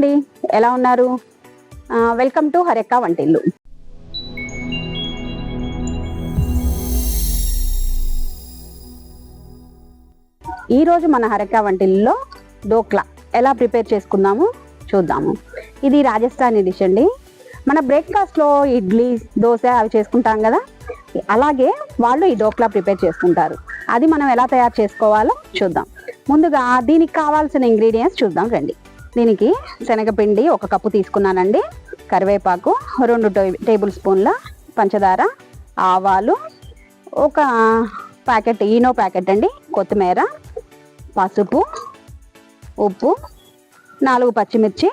అండి, ఎలా ఉన్నారు? వెల్కమ్ టు హరెక్క వంటిల్లు. ఈరోజు మన హరెక్క వంటిల్లులో డోక్లా ఎలా ప్రిపేర్ చేసుకుందాము చూద్దాము. ఇది రాజస్థానీ డిష్ అండి. మన బ్రేక్ఫాస్ట్లో ఇడ్లీ, దోశ అవి చేసుకుంటాం కదా, అలాగే వాళ్ళు ఈ డోక్లా ప్రిపేర్ చేసుకుంటారు. అది మనం ఎలా తయారు చేసుకోవాలో చూద్దాం. ముందుగా దీనికి కావాల్సిన ఇంగ్రీడియంట్స్ చూద్దాం రండి. దీనికి శనగపిండి 1 కప్పు తీసుకున్నానండి, కరివేపాకు 2 టేబుల్ స్పూన్ల, పంచదార, ఆవాలు, 1 ప్యాకెట్ ఈనో ప్యాకెట్ అండి, కొత్తిమీర, పసుపు, ఉప్పు, 4 పచ్చిమిర్చి,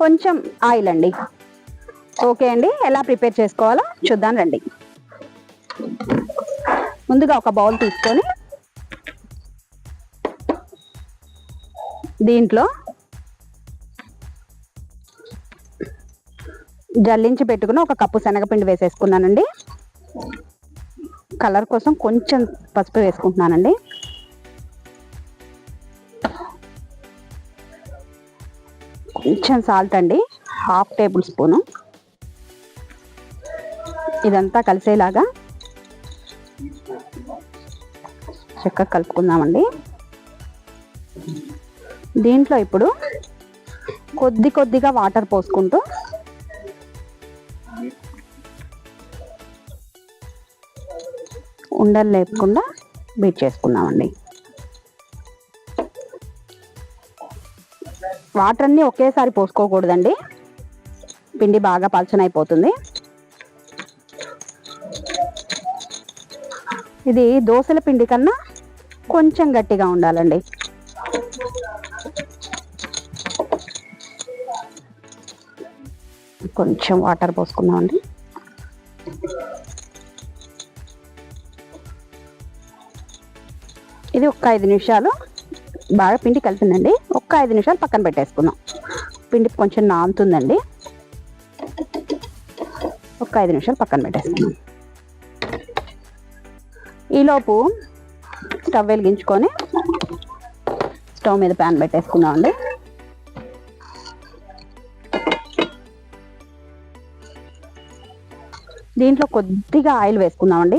కొంచెం ఆయిల్ అండి. ఓకే అండి, ఎలా ప్రిపేర్ చేసుకోవాలో చూద్దాం రండి. ముందుగా ఒక బౌల్ తీసుకొని దీంట్లో జల్లించి పెట్టుకుని 1 కప్పు శనగపిండి వేసేసుకున్నానండి. కలర్ కోసం కొంచెం పసుపు వేసుకుంటున్నానండి. కొంచెం సాల్ట్ అండి, 1/2 టేబుల్ స్పూను. ఇదంతా కలిసేలాగా చక్కగా కలుపుకుందామండి. దీంట్లో ఇప్పుడు కొద్దిగా వాటర్ పోసుకుంటూ ఉండలు లేకుండా బీట్ చేసుకుందామండి. వాటర్ అన్నీ ఒకేసారి పోసుకోకూడదండి, పిండి బాగా పలచనైపోతుంది. ఇది దోసల పిండి కన్నా కొంచెం గట్టిగా ఉండాలండి. కొంచెం వాటర్ పోసుకుందామండి. ఇది 5 నిమిషాలు బాగా పిండి కలిపిందండి. 5 నిమిషాలు పక్కన పెట్టేసుకుందాం. పిండి కొంచెం నానుతుందండి. 5 నిమిషాలు పక్కన పెట్టేసుకుందాం. ఈలోపు స్టవ్ వెలిగించుకొని స్టవ్ మీద ప్యాన్ పెట్టేసుకుందామండి. దీంట్లో కొద్దిగా ఆయిల్ వేసుకుందామండి.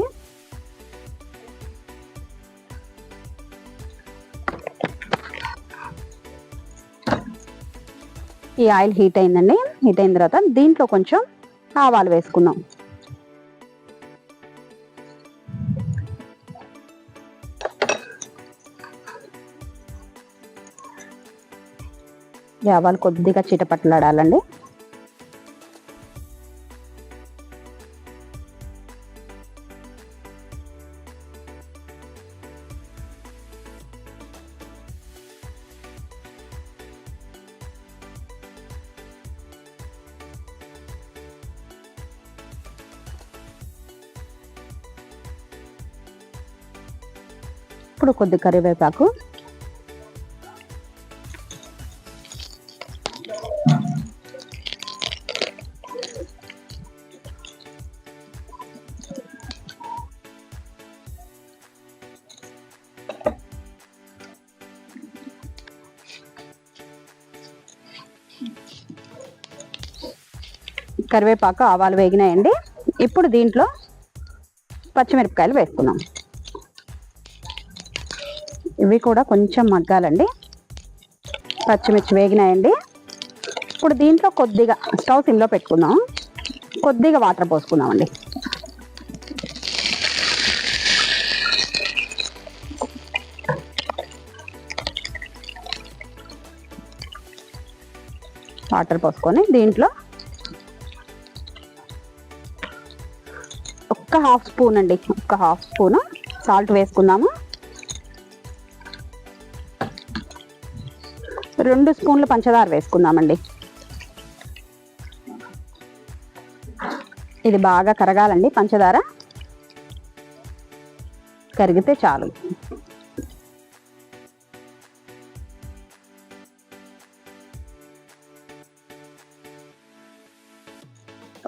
ఈ ఆయిల్ హీట్ అయిందండి. హీట్ అయిన తర్వాత దీంట్లో కొంచెం ఆవాలు వేసుకుందాం. ఆవాలు కొద్దిగా చిటపట్లాడాలండి. ఇప్పుడు కొద్ది కరివేపాకు, ఆవాలు వేగినాయండి. ఇప్పుడు దీంట్లో పచ్చిమిరపకాయలు వేసుకుందాం. ఇవి కూడా కొంచెం మగ్గాలండి. పచ్చిమిర్చి వేగినాయండి. ఇప్పుడు దీంట్లో కొద్దిగా స్టవ్ సిమ్లో పెట్టుకుందాం. కొద్దిగా వాటర్ పోసుకుందామండి. వాటర్ పోసుకొని దీంట్లో 1/2 స్పూన్ అండి, 1/2 స్పూను సాల్ట్ వేసుకుందాము. 2 స్పూన్లు పంచదార వేసుకుందామండి. ఇది బాగా కరగాలండి. పంచదార కరిగితే చాలు.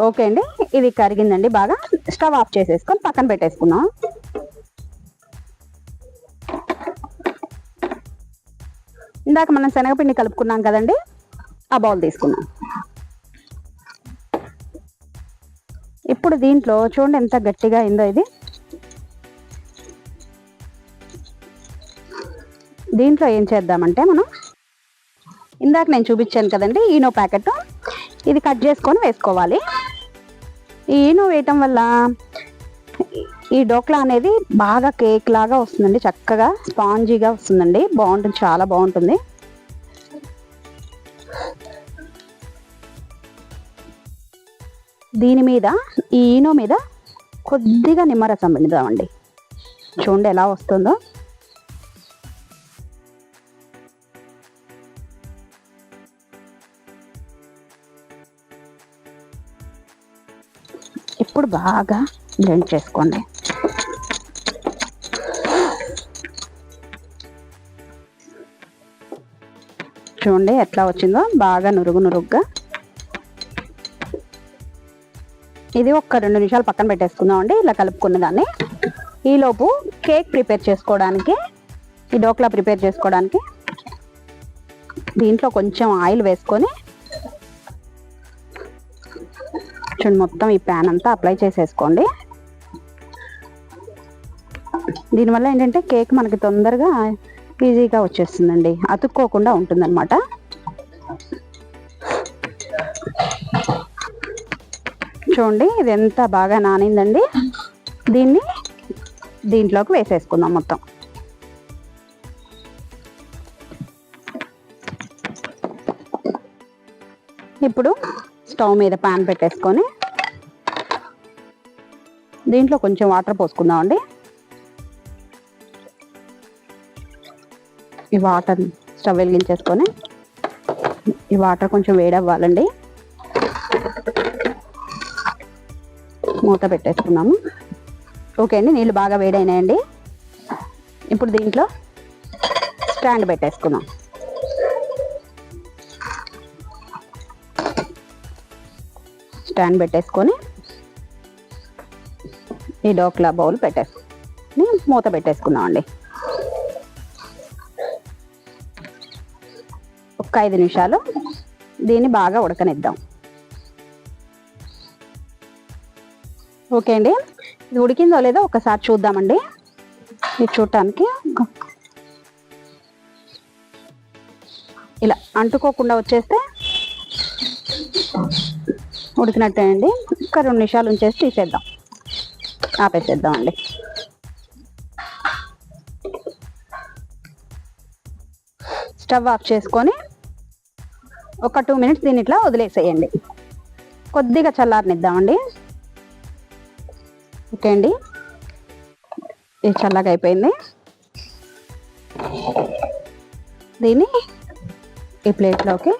ఓకే అండి, ఇది కరిగిందండి బాగా. స్టవ్ ఆఫ్ చేసేసుకొని పక్కన పెట్టేసుకుందాం. ఇందాక మనం శనగపిండి కలుపుకున్నాం కదండి, ఆ బౌల్ తీసుకున్నాం. ఇప్పుడు దీంట్లో చూడండి ఎంత గట్టిగా అయిందో ఇది. దీంట్లో ఏం చేద్దామంటే మనం ఇందాక నేను చూపించాను కదండి ఈనో ప్యాకెట్, ఇది కట్ చేసుకొని వేసుకోవాలి. ఈ ఈనో వేయటం వల్ల ఈ డోక్లా అనేది బాగా కేక్ లాగా వస్తుందండి, చక్కగా స్పాంజీగా వస్తుందండి, బాగుంటుంది, చాలా బాగుంటుంది. దీని మీద ఈ ఈనో మీద కొద్దిగా నిమ్మరసం పిండుదామండి. చూడండి ఎలా వస్తుందో. ఇప్పుడు బాగా బ్లెండ్ చేసుకోండి. చూడండి ఎట్లా వచ్చిందో, బాగా నురుగు నురుగ్గా. ఇది ఒక 2 నిమిషాలు పక్కన పెట్టేసుకుందాం అండి, ఇలా కలుపుకున్న దాన్ని. ఈలోపు కేక్ ప్రిపేర్ చేసుకోవడానికి, ఈ డోక్లా ప్రిపేర్ చేసుకోవడానికి దీంట్లో కొంచెం ఆయిల్ వేసుకొని చూడండి మొత్తం ఈ ప్యాన్ అంతా అప్లై చేసేసుకోండి. దీనివల్ల ఏంటంటే కేక్ మనకి తొందరగా ఈజీగా వచ్చేస్తుందండి, అతుక్కోకుండా ఉంటుందన్నమాట. చూడండి ఇది ఎంత బాగా నానిందండి. దీన్ని దీంట్లోకి వేసేసుకుందాం మొత్తం. ఇప్పుడు స్టవ్ మీద ప్యాన్ పెట్టేసుకొని దీంట్లో కొంచెం వాటర్ పోసుకుందాం అండి. ఈ వాటర్ స్టవ్ వెలిగించేసుకొని ఈ వాటర్ కొంచెం వేడవ్వాలండి. మూత పెట్టేసుకున్నాము. ఓకే అండి, నీళ్ళు బాగా వేడైనాయండి. ఇప్పుడు దీంట్లో స్టాండ్ పెట్టేసుకుందాం. స్టాండ్ పెట్టేసుకొని ఈ డోక్లా బౌల్ పెట్టేసుకొని మూత పెట్టేసుకుందాం అండి. ఒక 5 నిమిషాలు దీన్ని బాగా ఉడకనిద్దాం. ఓకే అండి, ఇది ఉడికిందో లేదో ఒకసారి చూద్దామండి. ఇది చూడటానికి ఇలా అంటుకోకుండా వచ్చేస్తే ఉడికినట్టే అండి. ఒక 2 నిమిషాలు ఉంచేసి తీసేద్దాం, ఆపేసేద్దాం అండి. స్టవ్ ఆఫ్ చేసుకొని ఒక 2 మినిట్స్ దీన్ని ఇట్లా వదిలేసేయండి. కొద్దిగా చల్లారనిద్దామండి. ఓకే అండి, ఇది చల్లగా అయిపోయింది. దీన్ని ఈ ప్లేట్లోకి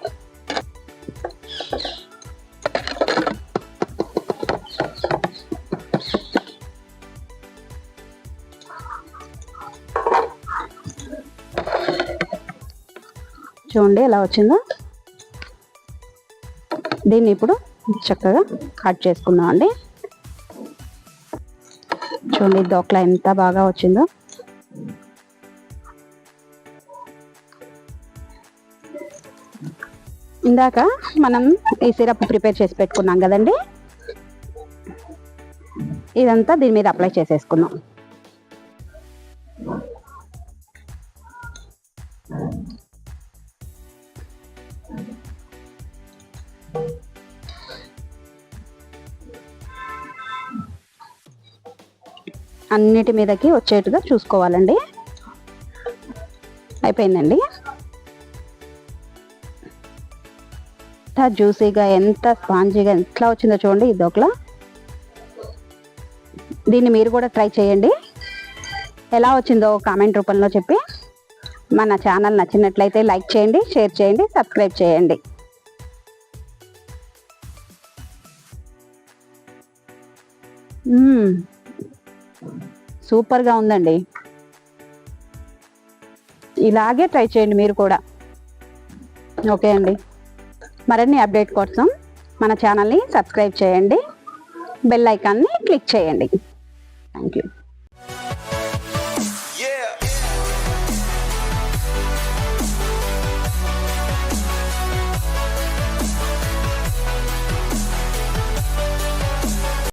చూడండి ఎలా వచ్చిందో. దీన్ని ఇప్పుడు చక్కగా కట్ చేసుకుందాం అండి. చూడండి డోక్లా ఎంత బాగా వచ్చిందో. ఇందాక మనం ఈ సిరప్ ప్రిపేర్ చేసి పెట్టుకున్నాం కదండి, ఇదంతా దీని మీద అప్లై చేసేసుకుందాం. అన్నిటి మీదకి వచ్చేట్టుగా చూసుకోవాలండి. అయిపోయిందండి. ఎంత జ్యూసీగా, ఎంత స్పాంజీగా ఎట్లా వచ్చిందో చూడండి ఈ డోక్లా. దీన్ని మీరు కూడా ట్రై చేయండి. ఎలా వచ్చిందో కామెంట్ రూపంలో చెప్పి మన ఛానల్ నచ్చినట్లయితే లైక్ చేయండి, షేర్ చేయండి, సబ్స్క్రైబ్ చేయండి. సూపర్గా ఉందండి. ఇలాగే ట్రై చేయండి మీరు కూడా. ఓకే అండి, మరిన్ని అప్డేట్ కోసం మన ఛానల్ని సబ్స్క్రైబ్ చేయండి, బెల్ ఐకాన్ని క్లిక్ చేయండి. Thank you.